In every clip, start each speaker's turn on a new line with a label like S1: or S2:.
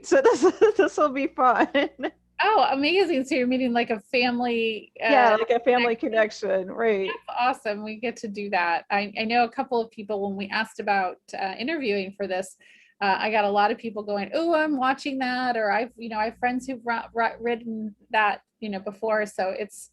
S1: So this will be fun.
S2: Oh, amazing. So you're meeting like a family.
S1: Yeah, like a family connection, right?
S2: That's awesome. We get to do that. I know a couple of people when we asked about interviewing for this, I got a lot of people going, "Oh, I'm watching that," or I have friends who've ridden that, before. So it's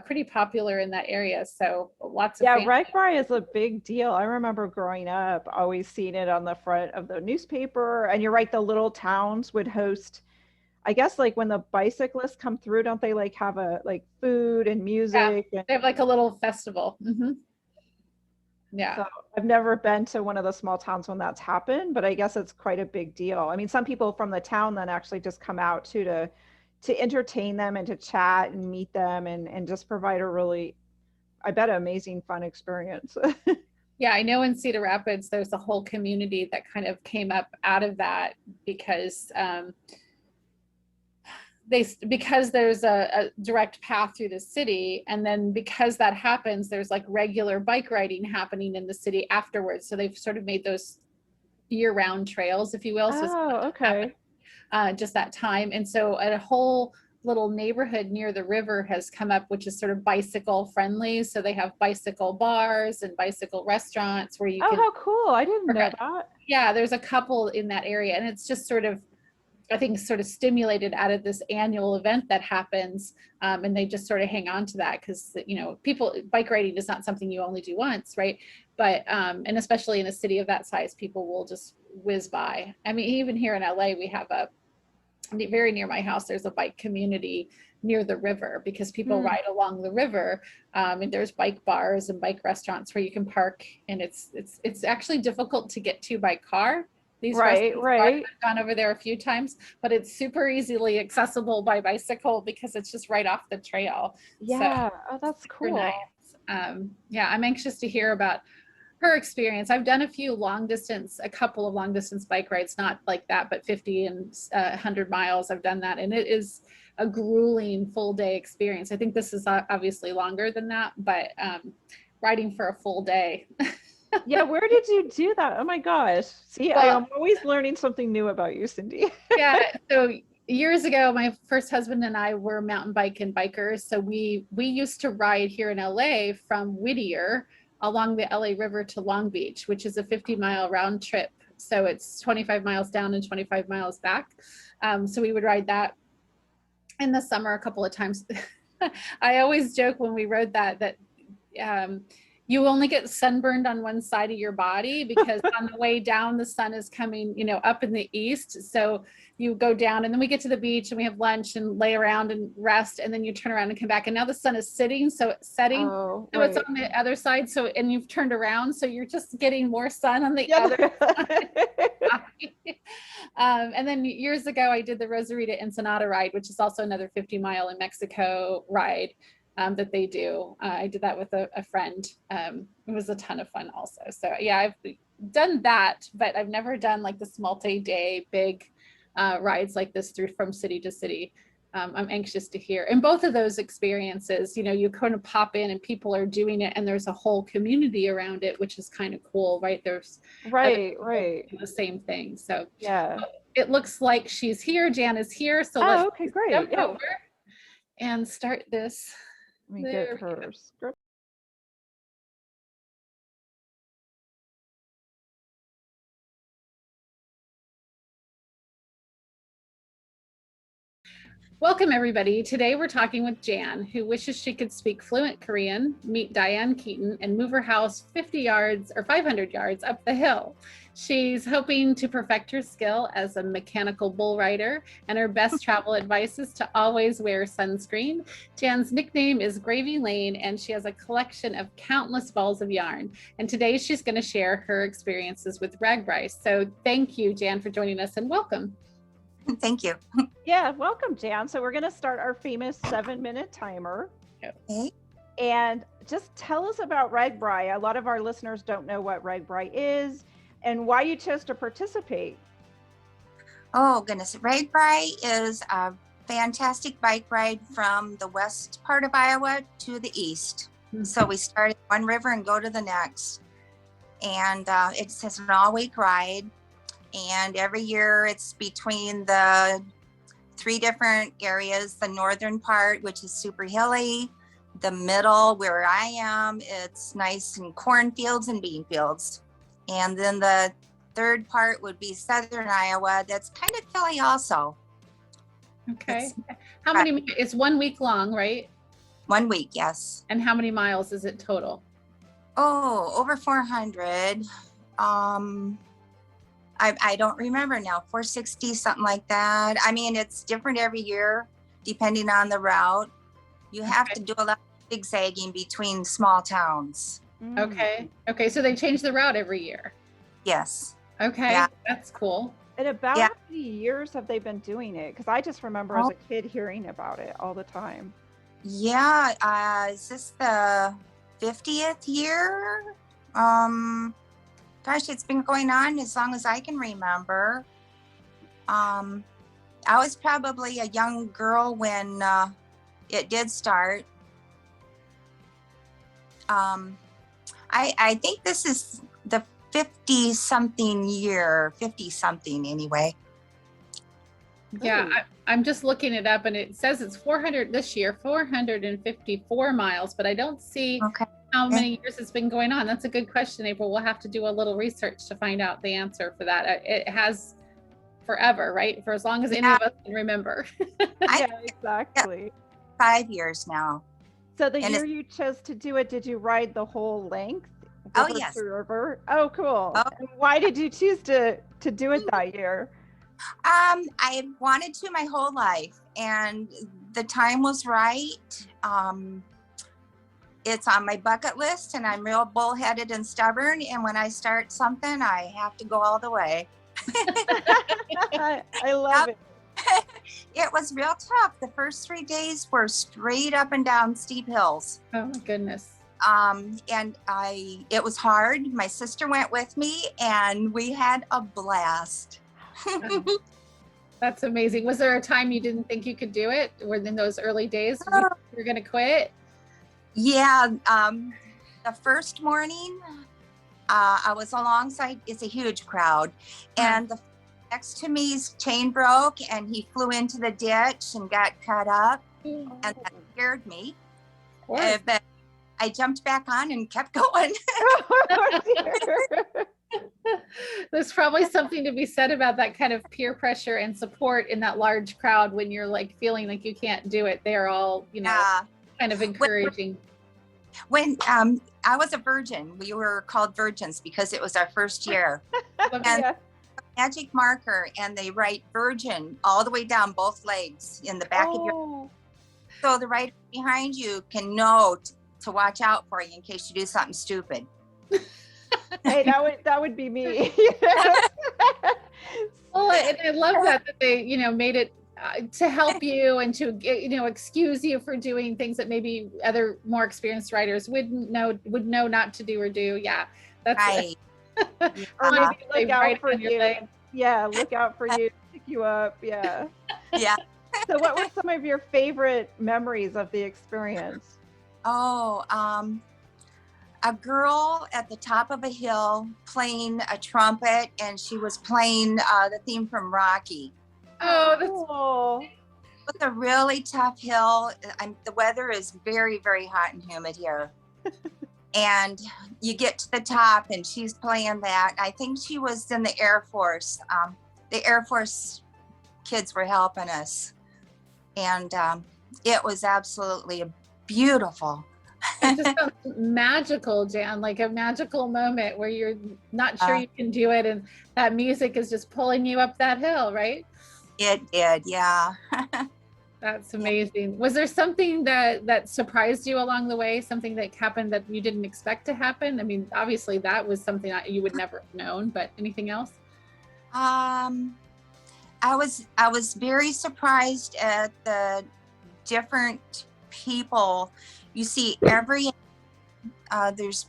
S2: pretty popular in that area. So lots of
S1: Yeah,
S2: families.
S1: RAGBRAI is a big deal. I remember growing up, always seeing it on the front of the newspaper. And you're right, the little towns would host, I guess, like when the bicyclists come through, don't they like have a like food and
S2: Yeah,
S1: music? And
S2: they have like a little festival. Yeah.
S1: so I've never been to one of the small towns when that's happened, but I guess it's quite a big deal. I mean, some people from the town then actually just come out too to entertain them and to chat and meet them and just provide a really, I bet, amazing fun experience.
S2: Yeah, I know in Cedar Rapids, there's a whole community that kind of came up out of that because because there's a direct path through the city, and then because that happens, there's like regular bike riding happening in the city afterwards. So they've sort of made those year-round trails, if you will. So it's
S1: Oh,
S2: not just
S1: okay.
S2: just that time. And so a whole little neighborhood near the river has come up, which is sort of bicycle friendly. So they have bicycle bars and bicycle restaurants where you
S1: Oh,
S2: can
S1: how cool. I didn't know that.
S2: yeah, there's a couple in that area, and it's just sort of, I think, sort of stimulated out of this annual event that happens, and they just sort of hang on to that because people, bike riding is not something you only do once, right? But and especially in a city of that size, people will just whiz by. I mean, even here in LA, we have very near my house, there's a bike community near the river because people
S1: Hmm.
S2: ride along the river, and there's bike bars and bike restaurants where you can park, and it's actually difficult to get to by car. These
S1: Right,
S2: restaurants are,
S1: right.
S2: I've gone over there a few times, but it's super easily accessible by bicycle because it's just right off the trail. So
S1: Yeah. Oh, that's
S2: super nice.
S1: cool.
S2: Yeah, I'm anxious to hear about her experience. I've done a couple of long distance bike rides, not like that, but 50 and 100 miles. I've done that, and it is a grueling full day experience. I think this is obviously longer than that, but riding for a full day.
S1: Yeah, where did you do that? Oh my gosh. See, I
S2: Well,
S1: am always learning something new about you, Cindy.
S2: yeah. So years ago, my first husband and I were mountain bike and bikers. So we used to ride here in LA from Whittier along the LA River to Long Beach, which is a 50-mile round trip. So it's 25 miles down and 25 miles back. So we would ride that in the summer a couple of times. I always joke when we rode that um, you only get sunburned on one side of your body because on the way down the sun is coming up in the east. So you go down, and then we get to the beach and we have lunch and lay around and rest, and then you turn around and come back, and now the sun is setting, so it's setting,
S1: Oh,
S2: so it's
S1: right.
S2: on the other side, so and you've turned around, so you're just getting more sun on the
S1: Yeah.
S2: other side. And then years ago I did the Rosarita Ensenada ride, which is also another 50-mile in Mexico ride that they do. I did that with a friend. It was a ton of fun also. So yeah, I've done that, but I've never done like this multi-day big rides like this through from city to city. I'm anxious to hear. And both of those experiences, you kind of pop in and people are doing it, and there's a whole community around it, which is kind of cool, right? There's other
S1: Right,
S2: people
S1: right.
S2: do the same thing. So
S1: Yeah.
S2: it looks like she's here. Jan is here. So let's
S1: Oh, okay,
S2: jump
S1: great. Yeah.
S2: over and start this.
S1: Let me get
S2: There we go.
S1: her script.
S2: Welcome, everybody. Today we're talking with Jan, who wishes she could speak fluent Korean, meet Diane Keaton, and move her house 50 yards or 500 yards up the hill. She's hoping to perfect her skill as a mechanical bull rider, and her best travel advice is to always wear sunscreen. Jan's nickname is Gravy Lane, and she has a collection of countless balls of yarn. And today she's going to share her experiences with RAGBRAI. So thank you, Jan, for joining us, and welcome.
S3: Thank you.
S1: Yeah, welcome, Jan. So we're going to start our famous 7-minute timer.
S3: Okay.
S1: And just tell us about RAGBRAI. A lot of our listeners don't know what RAGBRAI is and why you chose to participate.
S3: Oh, goodness. RAGBRAI is a fantastic bike ride from the west part of Iowa to the east. So we start at one river and go to the next. And it's an all-week ride. And every year it's between the 3 different areas, the northern part, which is super hilly, the middle where I am, it's nice and cornfields and bean fields. And then the third part would be southern Iowa. That's kind of hilly also.
S2: Okay. How many, it's 1 week long, right?
S3: 1 week, yes.
S2: And how many miles is it total?
S3: Oh, over 400. I don't remember now, 460, something like that. I mean, it's different every year, depending on the route. You have to do a lot of zigzagging between small towns.
S2: Okay. Okay. So they change the route every year.
S3: Yes.
S2: Okay.
S3: Yeah.
S2: That's cool.
S1: And about how many years have they been doing it? Because I just remember as a kid hearing about it all the time.
S3: Yeah. Is this the 50th year? Gosh, it's been going on as long as I can remember. I was probably a young girl when it did start. I think this is the 50-something year, 50-something anyway.
S2: Yeah, I'm just looking it up, and it says it's 400 this year, 454 miles, but I don't see how many years it's been going on. That's a good question, April. We'll have to do a little research to find out the answer for that. It has forever, right? For as long as any of us can remember.
S1: Yeah, exactly.
S3: 5 years now.
S1: So the year you chose to do it, did you ride the whole length?
S3: Oh, yes.
S1: River? Oh, cool. Oh. And why did you choose to do it that year?
S3: I wanted to my whole life, and the time was right. It's on my bucket list, and I'm real bullheaded and stubborn. And when I start something, I have to go all the way.
S1: I love it.
S3: It was real tough. The first 3 days were straight up and down steep hills.
S2: Oh my goodness.
S3: And it was hard. My sister went with me, and we had a blast.
S2: That's amazing. Was there a time you didn't think you could do it? Or in those early days you were going to quit?
S3: Yeah. The first morning, I was alongside, it's a huge crowd, and the next to me's chain broke, and he flew into the ditch and got cut up, and that scared me. But I jumped back on and kept going.
S2: There's probably something to be said about that kind of peer pressure and support in that large crowd when you're like feeling like you can't do it. They're all, you know, kind of encouraging.
S3: When I was a virgin, we were called virgins because it was our first year. And magic marker, and they write virgin all the way down both legs in the back of your. So the rider behind you can know to watch out for you in case you do something stupid.
S1: Hey, that would be me.
S2: Well, and I love that they, you know, made it to help you and to, you know, excuse you for doing things that maybe other more experienced riders would know not to do or do. Yeah, that's
S3: right.
S1: Or maybe look out for you. Yeah, look out for you, pick you up. Yeah.
S3: Yeah.
S1: So what were some of your favorite memories of the experience?
S3: Oh, a girl at the top of a hill playing a trumpet, and she was playing the theme from Rocky.
S2: Oh, that's cool.
S3: It's a really tough hill. The weather is very, very hot and humid here. And you get to the top, and she's playing that. I think she was in the Air Force. The Air Force kids were helping us. And it was absolutely beautiful.
S2: It just sounds magical, Jan, like a magical moment where you're not sure you can do it, and that music is just pulling you up that hill, right?
S3: It did, yeah.
S2: That's amazing. Was there something that surprised you along the way, something that happened that you didn't expect to happen? I mean, obviously that was something that you would never have known, but anything else?
S3: I was very surprised at the different people. You see there's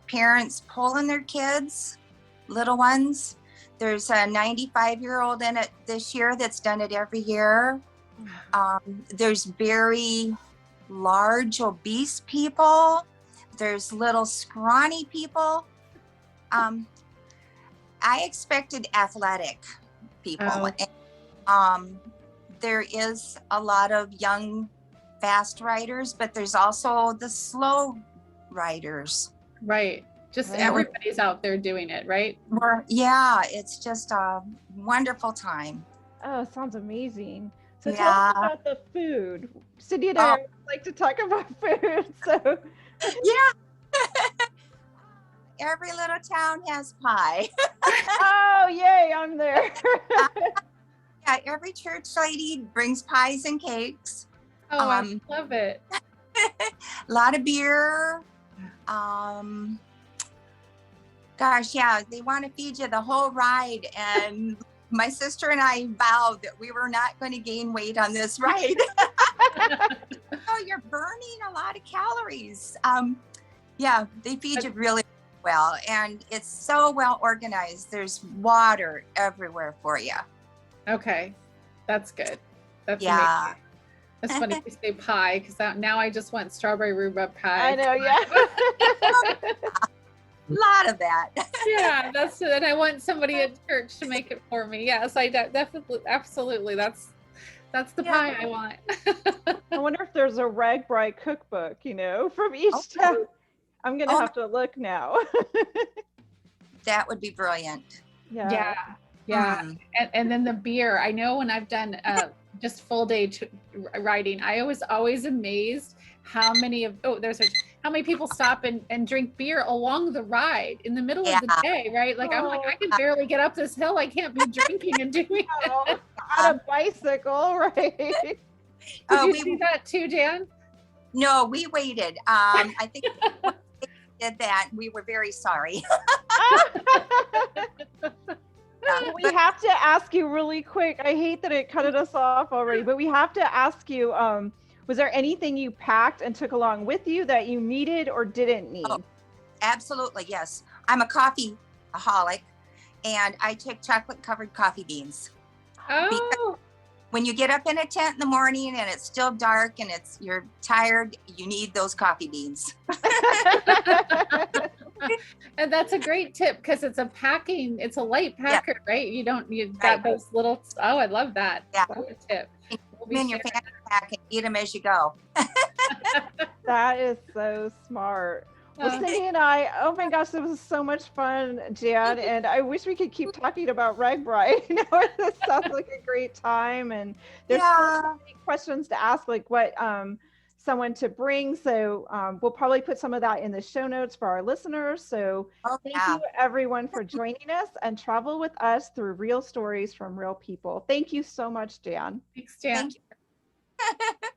S3: parents pulling their kids, little ones. There's a 95-year-old in it this year that's done it every year. There's very large, obese people. There's little scrawny people. I expected athletic, people.
S2: Oh.
S3: And, there is a lot of young, fast riders, but there's also the slow riders.
S2: Right. Just
S1: Right.
S2: everybody's out there doing it, right?
S3: Yeah, it's just a wonderful time.
S1: Oh, sounds amazing. So tell
S3: Yeah.
S1: us about the food. Cindy and I like to talk about food. So
S3: Yeah. Every little town has pie.
S1: oh yay, I'm there.
S3: Yeah, every church lady brings pies and cakes.
S2: Oh, I love it.
S3: A lot of beer. Gosh, yeah, they want to feed you the whole ride. And my sister and I vowed that we were not going to gain weight on this ride. Oh, you're burning a lot of calories. Yeah, they feed you really well. And it's so well organized. There's water everywhere for you.
S2: Okay. That's good. That's
S3: Yeah.
S2: amazing. It's funny you say pie because now I just want strawberry rhubarb pie.
S1: I know, yeah.
S3: A lot of that.
S2: Yeah, that's it. And I want somebody at church to make it for me. Yes, I definitely, absolutely. That's the pie I want.
S1: I wonder if there's a RAGBRAI cookbook, from each town. I'm gonna have to look now.
S3: That would be brilliant.
S2: Yeah. And then the beer. I know when I've done just full day riding, I was always amazed how many people stop and drink beer along the ride in the middle of the day, right? Like I'm like, I can barely get up this hill. I can't be drinking and doing it.
S1: On a bicycle, right? Did
S2: you see that too, Jan?
S3: No, we waited. I think we did that. We were very sorry.
S1: We have to ask you really quick. I hate that it cut us off already, but we have to ask you, was there anything you packed and took along with you that you needed or didn't need?
S3: Oh, absolutely, yes. I'm a coffee-aholic, and I took chocolate-covered coffee beans.
S2: Oh.
S3: Because when you get up in a tent in the morning and it's still dark and you're tired, you need those coffee beans.
S2: And that's a great tip because it's a light packer, right? You've got those little, I love that.
S3: Yeah.
S2: That's a tip.
S3: We'll in your fanny pack and eat them as you go.
S1: That is so smart. Well, Cindy and I, oh my gosh, this was so much fun, Jan, and I wish we could keep talking about RAGBRAI. This sounds like a great time, and there's so many questions to ask, like what someone to bring. So we'll probably put some of that in the show notes for our listeners. So thank you everyone for joining us and travel with us through real stories from real people. Thank you so much, Jan.
S2: Thanks, Jan.
S3: Thank you.